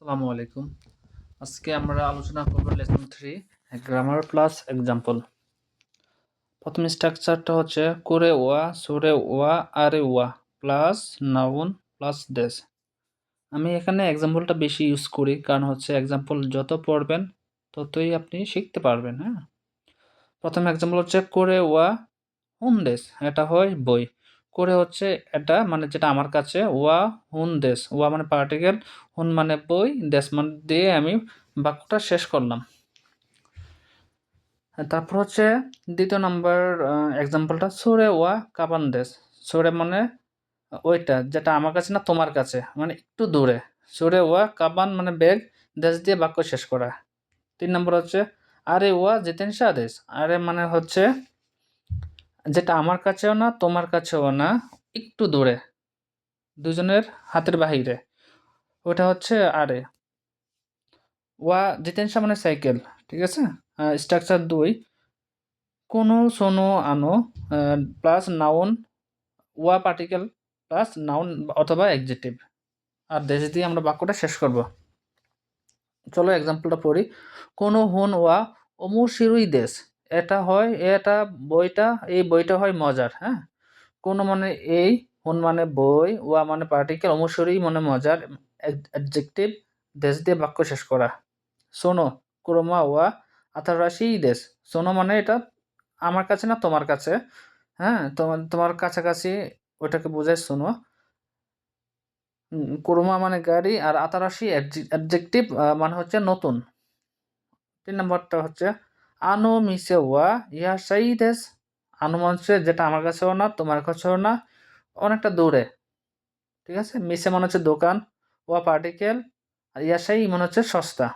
আসসালামু আলাইকুম। আজকে আমরা আলোচনা করব লেসন 3 গ্রামার প্লাস এক্সাম্পল। প্রথম স্ট্রাকচারটা হচ্ছে করে ওয়া, সুরে ওয়া, আরে ওয়া প্লাস নাউন প্লাস দেশ। আমি এখানে এক্সাম্পলটা বেশি ইউজ করি কারণ হচ্ছে এক্সাম্পল যত পড়বেন ততই আপনি শিখতে পারবেন। হ্যাঁ, প্রথম এক্সাম্পল হচ্ছে করে ওয়া হুন দেশ, এটা হয় বই। করে হচ্ছে এটা মানে যেটা আমার কাছে, ওয়া হুন দেশ, ওয়া মানে পার্টিকেল, হুন মানে বই, দেশ মানে দিয়ে আমি বাক্যটা শেষ করলাম। তারপর হচ্ছে দ্বিতীয় নাম্বার এক্সাম্পলটা সুরে ওয়া কাবান দেশ। সুরে মানে ওইটা যেটা আমার কাছে না তোমার কাছে, মানে একটু দূরে। সুরে ওয়া কাবান মানে বেগ, দেশ দিয়ে বাক্য শেষ করা। 3 নম্বর হচ্ছে আরে ওয়া জিতেনশা দেশ। আরে মানে হচ্ছে যেটা আমার কাছেও না তোমার কাছেও না, একটু দূরে, দুজনের হাতের বাহিরে, ওটা হচ্ছে আরে। ওয়া জিতেনশা মানে সাইকেল। ঠিক আছে। স্ট্রাকচার 2 কোনো সোনো আনো প্লাস নাউন, ওয়া পার্টিকেল প্লাস নাউন অথবা অ্যাডজেক্টিভ, আর দেশ দিয়ে আমরা বাক্যটা শেষ করব। চলো এক্সাম্পলটা পড়ি। কোনো হুন ওয়া অমুশিরুই দেশ। এটা হয়, এটা বইটা, এই বইটা হয় মজার। হ্যাঁ, কোনো মানে এই, হুন মানে বই, ওয়া মানে পার্টিকেল, অমুশিরুই মানে মজার, অ্যাডজেক্টিভ, দেশ দিয়ে বাক্য শেষ করা। শোনো ক্রোমা ওয়া আতারাশি দেশ। শোনো মানে এটা আমার কাছে না তোমার কাছে। হ্যাঁ, তোমার তোমার কাছাকাছি, ওটাকে বোঝায় শোনো। কুরমা মানে গাড়ি, আর আতারাশি অ্যাডজেক্টিভ মানে হচ্ছে নতুন। 3 নম্বরটা হচ্ছে আনো মিসে ওয়া ইয়া সাই দেশ। আনো মানে হচ্ছে যেটা আমার কাছেও না তোমার কাছেও না, অনেকটা দূরে। ঠিক আছে। মিসে মানে হচ্ছে দোকান, ওয়া পার্টিকেল, আর ইয়াসাই মানে হচ্ছে সস্তা।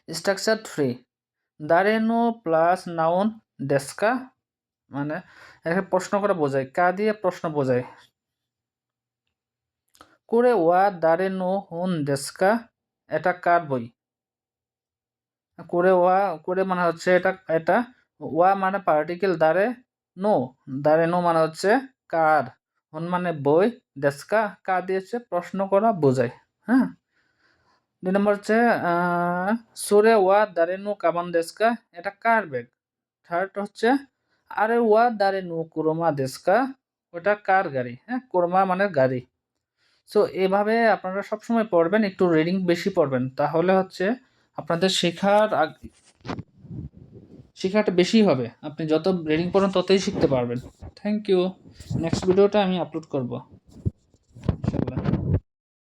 স্ট্রাকচার 3 দারেনো প্লাস নাউন ডেস্কা, মানে এখানে প্রশ্ন করে বোঝায়, কা দিয়ে প্রশ্ন বোঝায়। করে ওয়া দারে নো হুন ডেস্কা, এটা কার বই। করে ওয়া, করে মানে হচ্ছে এটা এটা, ওয়া মানে পার্টিকেল, নো দারে নো মানে হচ্ছে কার, হুন মানে বই, ডেস্কা কা দিয়েছে প্রশ্ন করা বোঝায়। হ্যাঁ। 2 নম্বর হচ্ছে সুরে ওয়া দারে নো কাবান ডেস্কা, এটা কার ব্যাগ। থার্ড হচ্ছে আরে ওয়া দারে নো কুরমা দেস্কা, ওটা কার গাড়ি। হ্যাঁ, কুরমা মানে গাড়ি। সো এভাবে আপনারা সবসময় পড়বেন, একটু রিডিং বেশি পড়বেন, তাহলে হচ্ছে আপনাদের শেখাটা বেশি হবে। আপনি যত রিডিং পড়েন ততই শিখতে পারবেন। Thank you. নেক্সট ভিডিওটা আমি আপলোড করব।